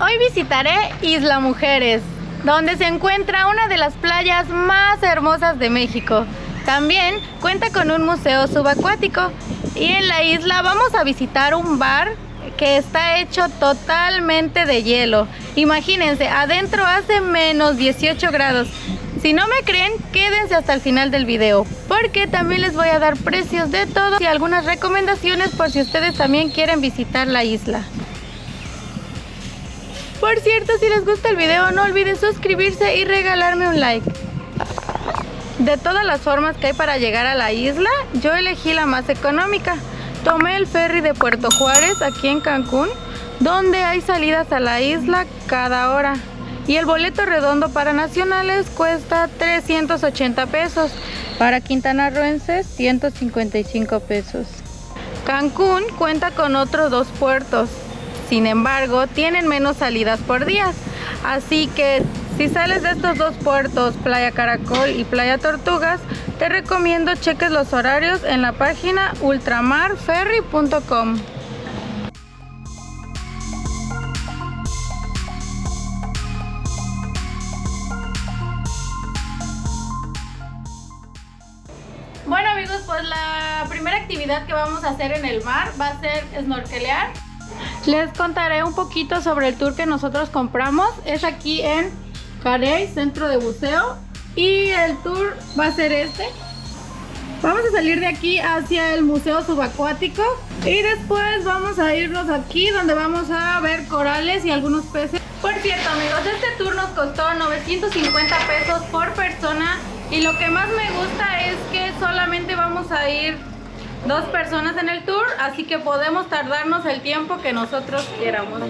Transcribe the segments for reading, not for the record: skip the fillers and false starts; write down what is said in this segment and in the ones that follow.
hoy visitaré Isla Mujeres, donde se encuentra una de las playas más hermosas de México. También cuenta con un museo subacuático y en la isla vamos a visitar un bar que está hecho totalmente de hielo. Imagínense, adentro hace menos 18 grados. Si no me creen, quédense hasta el final del video, porque también les voy a dar precios de todo y algunas recomendaciones por si ustedes también quieren visitar la isla. Por cierto, si les gusta el video, no olviden suscribirse y regalarme un like. De todas las formas que hay para llegar a la isla, yo elegí la más económica. Tomé el ferry de Puerto Juárez, aquí en Cancún, donde hay salidas a la isla cada hora. Y el boleto redondo para nacionales cuesta 380 pesos. Para quintanarroenses, 155 pesos. Cancún cuenta con otros 2 puertos. Sin embargo, tienen menos salidas por día. Así que si sales de estos 2 puertos, Playa Caracol y Playa Tortugas, te recomiendo cheques los horarios en la página ultramarferry.com. Bueno amigos, pues la primera actividad que vamos a hacer en el mar va a ser snorkelear. Les contaré un poquito sobre el tour que nosotros compramos. Es aquí en Carey, centro de buceo. Y el tour va a ser este. Vamos a salir de aquí hacia el museo subacuático. Y después vamos a irnos aquí donde vamos a ver corales y algunos peces. Por cierto amigos, este tour nos costó 950 pesos por persona. Y lo que más me gusta es que solamente vamos a ir 2 personas en el tour, así que podemos tardarnos el tiempo que nosotros queramos.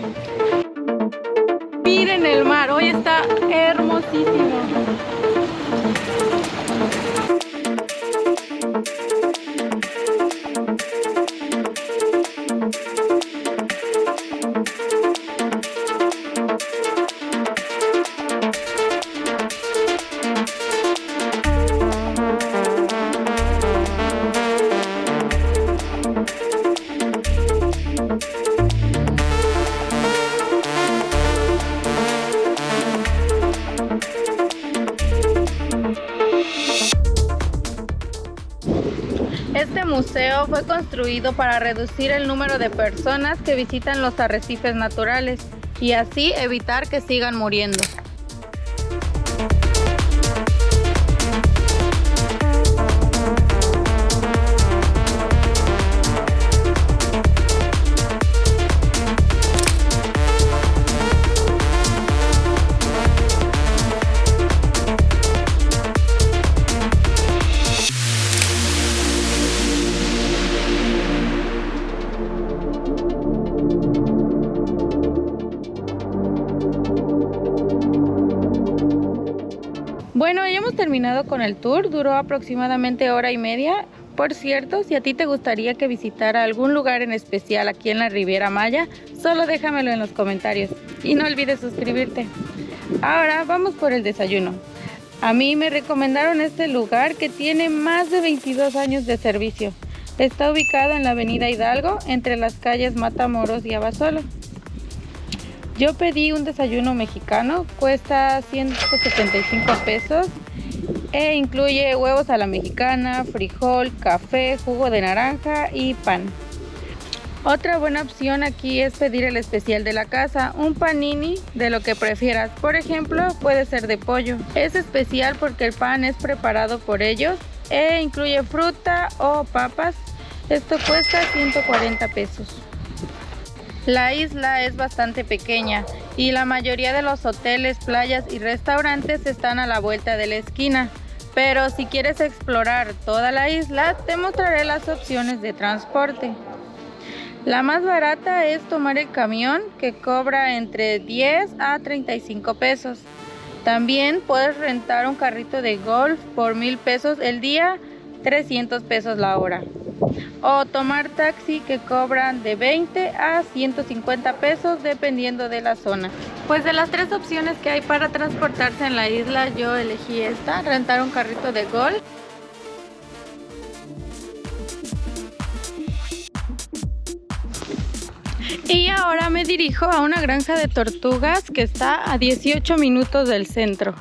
Miren el mar, hoy está hermosísimo. Este museo fue construido para reducir el número de personas que visitan los arrecifes naturales y así evitar que sigan muriendo. Bueno, ya hemos terminado con el tour, duró aproximadamente 1 hora y media. Por cierto, si a ti te gustaría que visitara algún lugar en especial aquí en la Riviera Maya, solo déjamelo en los comentarios y no olvides suscribirte. Ahora vamos por el desayuno. A mí me recomendaron este lugar que tiene más de 22 años de servicio. Está ubicado en la avenida Hidalgo, entre las calles Matamoros y Abasolo. Yo pedí un desayuno mexicano, cuesta 175 pesos e incluye huevos a la mexicana, frijol, café, jugo de naranja y pan. Otra buena opción aquí es pedir el especial de la casa, un panini de lo que prefieras. Por ejemplo, puede ser de pollo. Es especial porque el pan es preparado por ellos e incluye fruta o papas. Esto cuesta 140 pesos. La isla es bastante pequeña y la mayoría de los hoteles, playas y restaurantes están a la vuelta de la esquina. Pero si quieres explorar toda la isla, te mostraré las opciones de transporte. La más barata es tomar el camión, que cobra entre 10 a 35 pesos. También puedes rentar un carrito de golf por 1000 pesos el día, 300 pesos la hora. O tomar taxi, que cobran de 20 a 150 pesos dependiendo de la zona. Pues de las 3 opciones que hay para transportarse en la isla, yo elegí esta, rentar un carrito de golf. Y ahora me dirijo a una granja de tortugas que está a 18 minutos del centro.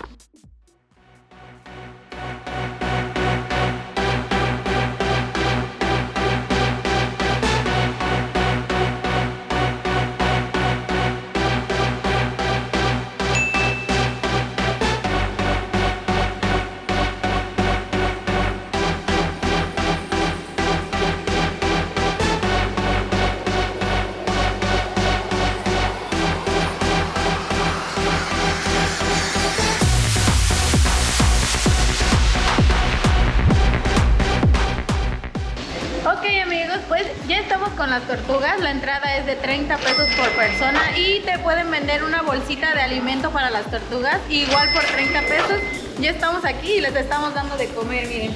Ok amigos, pues ya estamos con las tortugas. La entrada es de 30 pesos por persona y te pueden vender una bolsita de alimento para las tortugas, igual por 30 pesos. Ya estamos aquí y les estamos dando de comer, miren.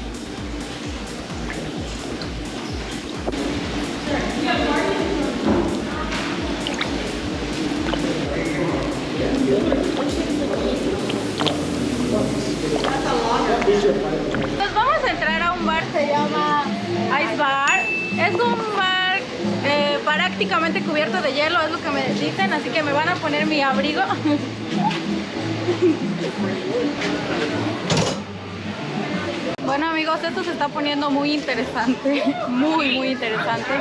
Pues vamos a entrar a un bar, se llama Ice Bar. Es un bar prácticamente cubierto de hielo, es lo que me dicen, así que me van a poner mi abrigo. Bueno amigos, esto se está poniendo muy interesante, muy interesante.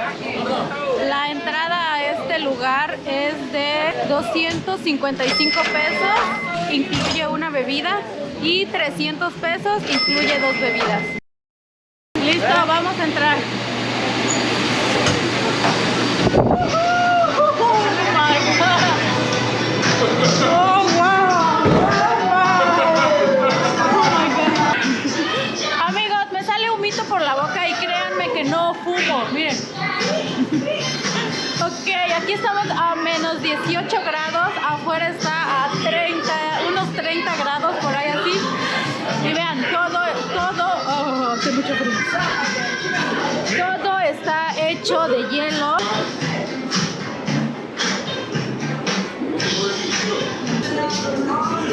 La entrada a este lugar es de 255 pesos, incluye una bebida, y 300 pesos incluye 2 bebidas. Listo, vamos a entrar. Por la boca y créanme que no fumo, miren. Ok, aquí estamos a menos 18 grados, afuera está a 30, unos 30 grados por ahí así. Y vean, hace mucho frío. Todo está hecho de hielo.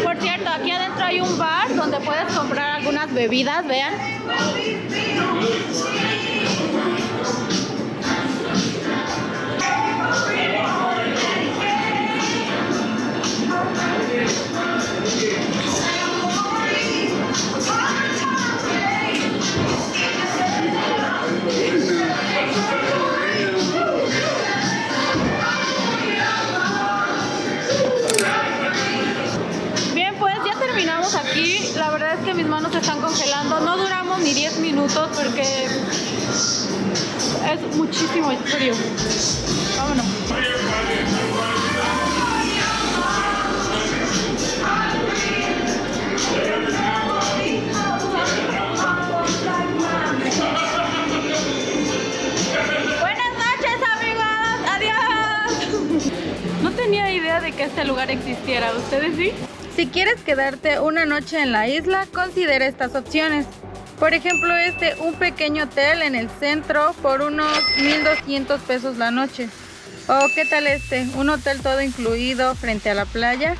Por cierto, aquí adentro hay un bar donde puedes comprar algunas bebidas, vean. Aquí la verdad es que mis manos se están congelando, no duramos ni 10 minutos porque es muchísimo frío. Vámonos. Buenas noches amigos, adiós. No tenía idea de que este lugar existiera, ¿ustedes sí? Si quieres quedarte una noche en la isla, considera estas opciones. Por ejemplo, un pequeño hotel en el centro por unos 1,200 pesos la noche. O ¿qué tal un hotel todo incluido frente a la playa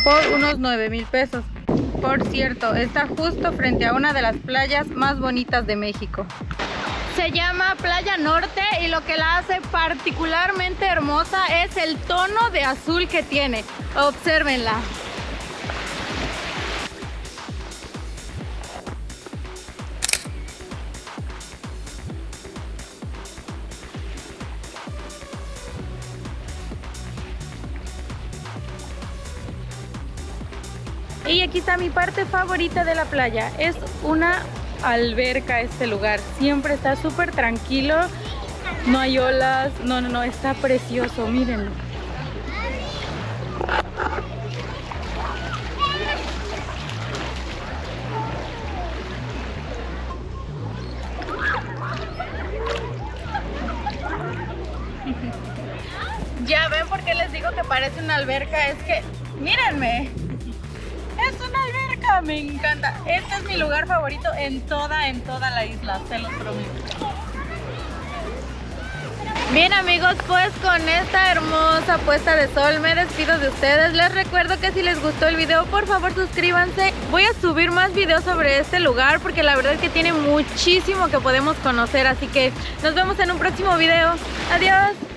por unos 9,000 pesos. Por cierto, está justo frente a una de las playas más bonitas de México. Se llama Playa Norte y lo que la hace particularmente hermosa es el tono de azul que tiene. Obsérvenla. Y aquí está mi parte favorita de la playa. Es una alberca este lugar. Siempre está súper tranquilo. No hay olas. No, está precioso. Mírenlo. Ya ven por qué les digo que parece una alberca. Es que, mírenme. Es una alberca, me encanta. Este es mi lugar favorito en toda la isla, se los prometo. Bien amigos, pues con esta hermosa puesta de sol me despido de ustedes. Les recuerdo que si les gustó el video, por favor suscríbanse. Voy a subir más videos sobre este lugar porque la verdad es que tiene muchísimo que podemos conocer. Así que nos vemos en un próximo video. Adiós.